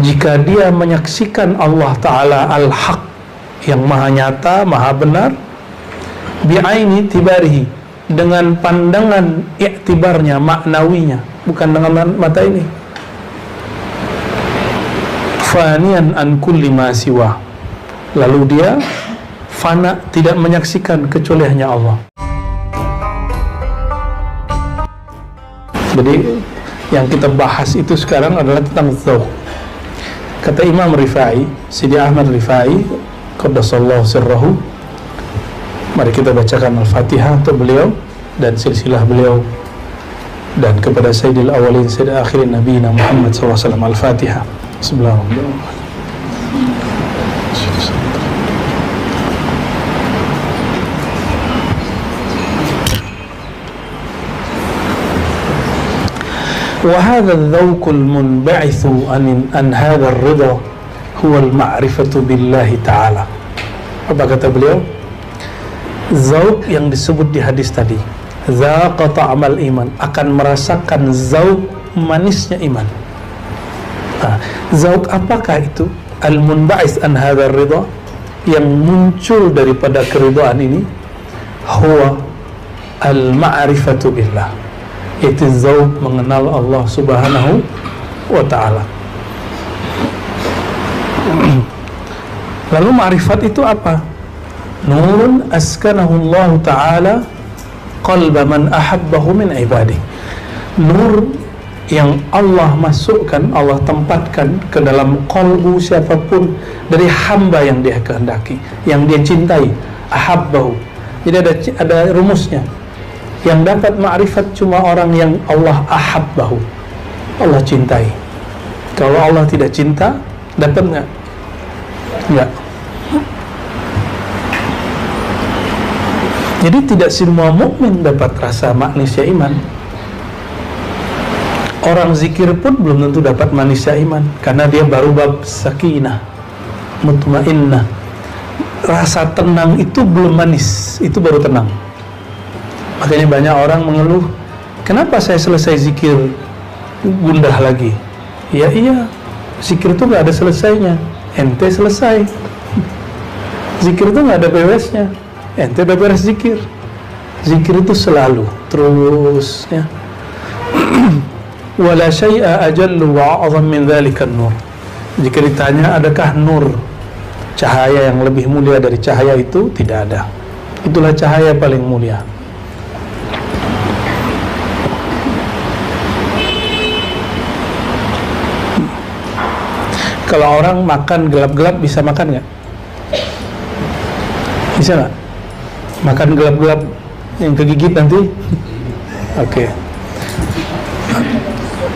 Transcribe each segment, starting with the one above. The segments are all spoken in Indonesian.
jika dia menyaksikan Allah Ta'ala al-haq, yang maha nyata, maha benar, bi'aini tibarihi, dengan pandangan iktibarnya, maknawinya, bukan dengan mata ini, fanian an kulli ma siwa, lalu dia fana, tidak menyaksikan kecuali hanya Allah. Jadi yang kita bahas itu sekarang adalah tentang dzauq. Kata Imam Rifai, Sidi Ahmad Rifai qaddasallahu sirrahu, mari kita bacakan Al-Fatihah untuk beliau dan silsilah beliau, dan kepada Sayyidil Awalin Sayyidil Akhirin Nabiina Muhammad SAW. Al-Fatihah. Bismillahirrahmanirrahim. وهذا الذوق المنبعث عن هذا الرضا هو المعرفة بالله تعالى. Apa kata beliau? Zauq yang disebut di hadis tadi, zaqa ta'amal iman, akan merasakan zauq manisnya iman. Zauq apakah itu? Al-munba'is an hadzal ridha, yang muncul daripada keridhaan ini, huwa al-ma'rifatu billah, itu zauq mengenal Allah Subhanahu wa ta'ala. Lalu ma'rifat itu apa? Nurun askanahu Allah Ta'ala qalba man ahabbahu min ibadihi, nur yang Allah masukkan, Allah tempatkan ke dalam qalbu siapapun dari hamba yang dia kehendaki, yang dia cintai. Ahabbahu, jadi ada rumusnya. Yang dapat ma'rifat cuma orang yang Allah ahabbahu, Allah cintai. Kalau Allah tidak cinta, dapat nggak? Nggak. Jadi tidak semua mukmin dapat rasa manisnya iman. Orang zikir pun belum tentu dapat manisnya iman, karena dia baru bab sakinah, mutmainnah. Rasa tenang itu belum manis, itu baru tenang. Makanya banyak orang mengeluh, kenapa saya selesai zikir gundah lagi? Ya iya, zikir itu nggak ada selesainya. Ente selesai. Zikir itu nggak ada beresnya. Ente udah beres zikir. Zikir itu selalu terus, ya. Wala syai'a ajallu wa a'zam min dzalika nur. Jika ditanya adakah nur, cahaya yang lebih mulia dari cahaya itu, tidak ada. Itulah cahaya paling mulia. Kalau orang makan gelap-gelap bisa makan nggak? Bisa nggak? Makan gelap-gelap yang kegigit nanti? Oke.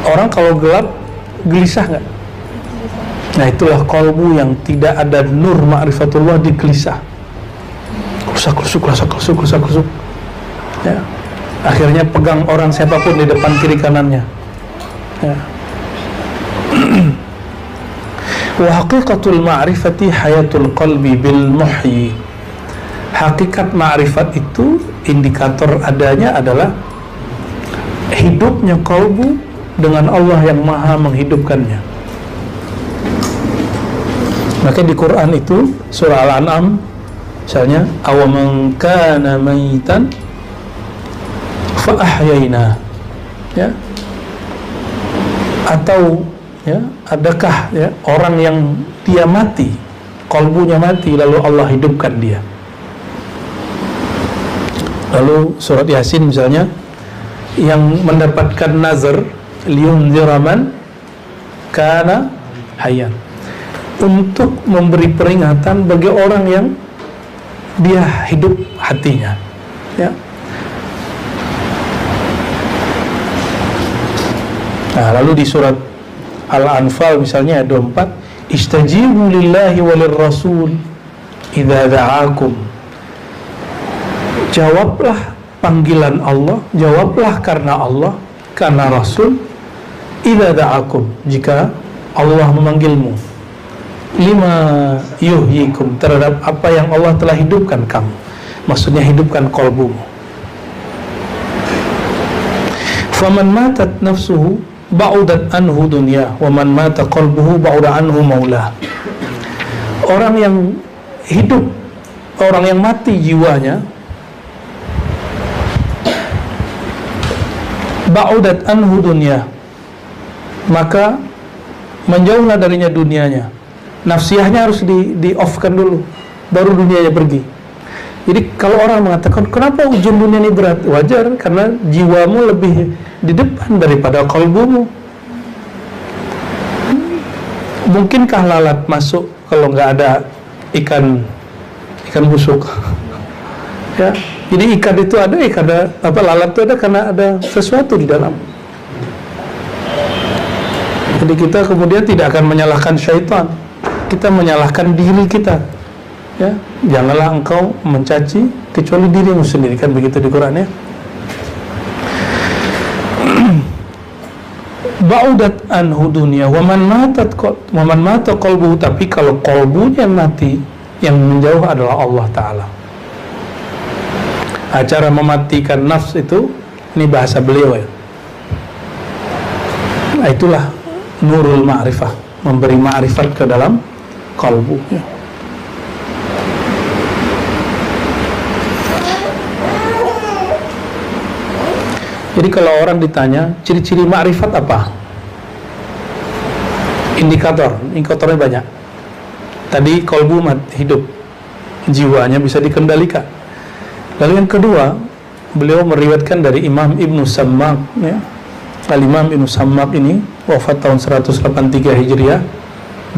Orang kalau gelap gelisah nggak? Nah itulah qalbu yang tidak ada nur ma'rifatullah, di gelisah. Kerusak. Ya. Akhirnya pegang orang siapapun di depan kiri kanannya. Ya. Wa haqiqatul ma'rifati hayatul qalbi bil muhyi. Hakikat ma'rifat itu, indikator adanya adalah hidupnya qalbu dengan Allah yang maha menghidupkannya. Maka di Quran itu surah Al-An'am misalnya, awaman kana maitan fa ahyayna, ya, atau ya, adakah ya orang yang dia mati, qalbunya mati, lalu Allah hidupkan dia. Lalu surat Yasin misalnya, yang mendapatkan nazar liyunzira man kana hayyan, untuk memberi peringatan bagi orang yang dia hidup hatinya, ya. Nah, lalu di surat Al-Anfal misalnya ayat 24, istajibu lillahi walir rasul idza da'akum. Jawablah panggilan Allah, jawablah karena Allah, karena Rasul, idza da'akum, jika Allah memanggilmu, lima yuhyikum, terhadap apa yang Allah telah hidupkan kamu, maksudnya hidupkan qalbumu. Faman matat nafsuhu ba'udat anhu dunya wa man mata qalbuhu ba'uda anhu maulah. Orang yang hidup, orang yang mati jiwanya, ba'udat anhu dunya, maka menjauhlah darinya dunianya. Nafsiyahnya harus di off-kan dulu, baru dunianya pergi. Jadi kalau orang mengatakan kenapa ujian dunia ini berat, wajar, karena jiwamu lebih di depan daripada qalbumu. Mungkinkah lalat masuk kalau nggak ada ikan busuk? Ya, jadi ikan itu ada, lalat itu ada karena ada sesuatu di dalam. Jadi kita kemudian tidak akan menyalahkan syaitan, kita menyalahkan diri kita. Ya, janganlah engkau mencaci kecuali dirimu sendiri, kan begitu di Quran, ya. Ba'udat anhu dunya wa man mata qalbuhu, tapi kalau qalbunya mati, yang menjauh adalah Allah Ta'ala. Cara mematikan nafs itu, ini bahasa beliau, ya. Nah, itulah nurul ma'rifah, memberi ma'rifat ke dalam qalbu, ya. Jadi kalau orang ditanya ciri-ciri ma'rifat apa? Indikatornya banyak. Tadi qalbu hidup, jiwanya bisa dikendalikan. Lalu yang kedua, beliau meriwayatkan dari Imam Ibnu Sammak, ya. Al-Imam Ibnu Sammak ini wafat tahun 183 Hijriah,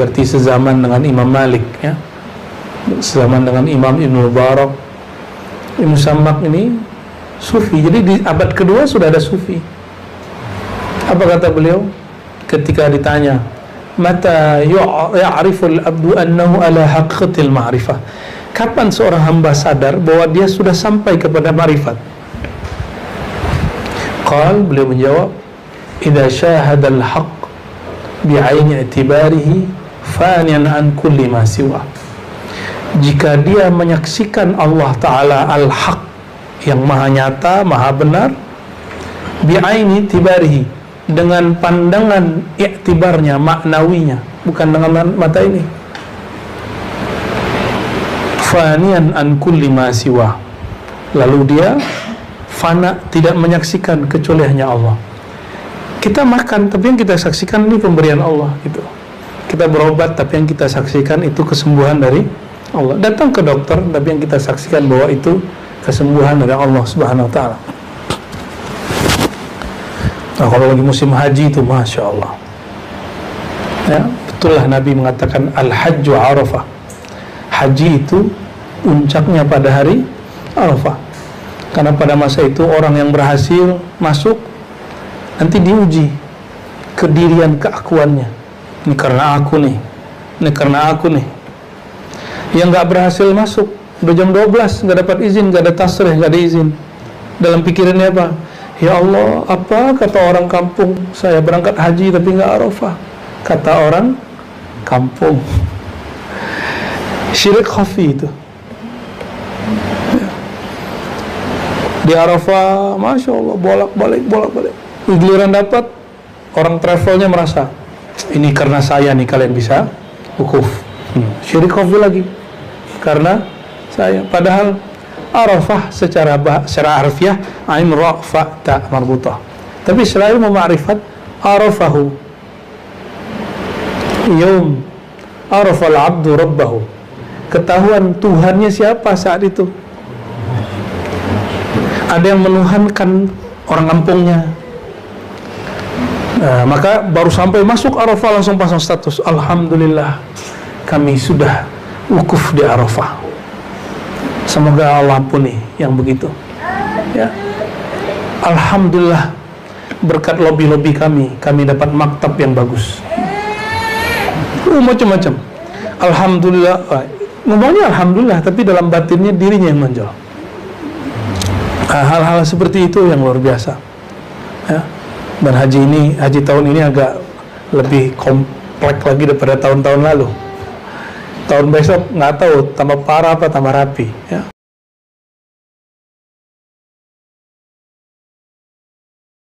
berarti sezaman dengan Imam Malik, ya. Sezaman dengan Imam Ibnu Mubarak. Ibnu Sammak ini Sufi, jadi di abad kedua sudah ada Sufi. Apa kata beliau ketika ditanya, mata ya'riful abdu annahu ala haqqatil ma'rifah, kapan seorang hamba sadar bahwa dia sudah sampai kepada ma'rifat? Beliau menjawab, idza syahadal haqq bi'aini i'tibarihi faniyan an kulli ma siwa. Jika dia menyaksikan Allah Ta'ala al-haq, yang maha nyata, maha benar, bi'aini tibarihi, dengan pandangan iktibarnya, maknawinya, bukan dengan mata ini. Fanian an kulli ma siwa, lalu dia fana, tidak menyaksikan kecuali hanya Allah. Kita makan, tapi yang kita saksikan ini pemberian Allah, gitu. Kita berobat, tapi yang kita saksikan itu kesembuhan dari Allah. Datang ke dokter, tapi yang kita saksikan bahwa itu kesembuhan dari Allah Subhanahu wa Ta'ala. Nah, kalau lagi musim haji itu Masya Allah, ya, betullah Nabi mengatakan al-hajju arafah, haji itu puncaknya pada hari Arafah. Karena pada masa itu orang yang berhasil masuk nanti diuji kedirian, keakuannya. Ini karena aku nih, ini karena aku nih. Yang nggak berhasil masuk, udah jam 12 nggak dapat izin, nggak ada tasrih, nggak ada izin. Dalam pikirannya apa? Ya Allah, apa kata orang kampung, saya berangkat haji tapi nggak Arafah. Kata orang kampung, syirik khafi itu. Di Arafah, Masya Allah, bolak-balik. Giliran dapat, orang travelnya merasa, ini karena saya nih kalian bisa wukuf. Syirik khafi lagi, karena saya. Padahal Arafah secara harfiah ain ra fa ta marbutah. Tapi selalu memakrifat Arafahu yaum arafal abdu rabbahu, ketahuan Tuhannya siapa saat itu. Ada yang menuhankan orang kampungnya. Nah, maka baru sampai masuk Arafah langsung pasang status, alhamdulillah kami sudah wukuf di Arafah. Semoga Allah ampuni yang begitu, ya. Alhamdulillah berkat lobby kami dapat maktab yang bagus. Macam-macam. Alhamdulillah, ngomongnya alhamdulillah, tapi dalam batinnya dirinya yang menjual. Hal-hal seperti itu yang luar biasa, ya. Dan haji tahun ini agak lebih kompleks lagi daripada tahun-tahun lalu. Tahun besok nggak tahu tambah parah apa tambah rapi, ya.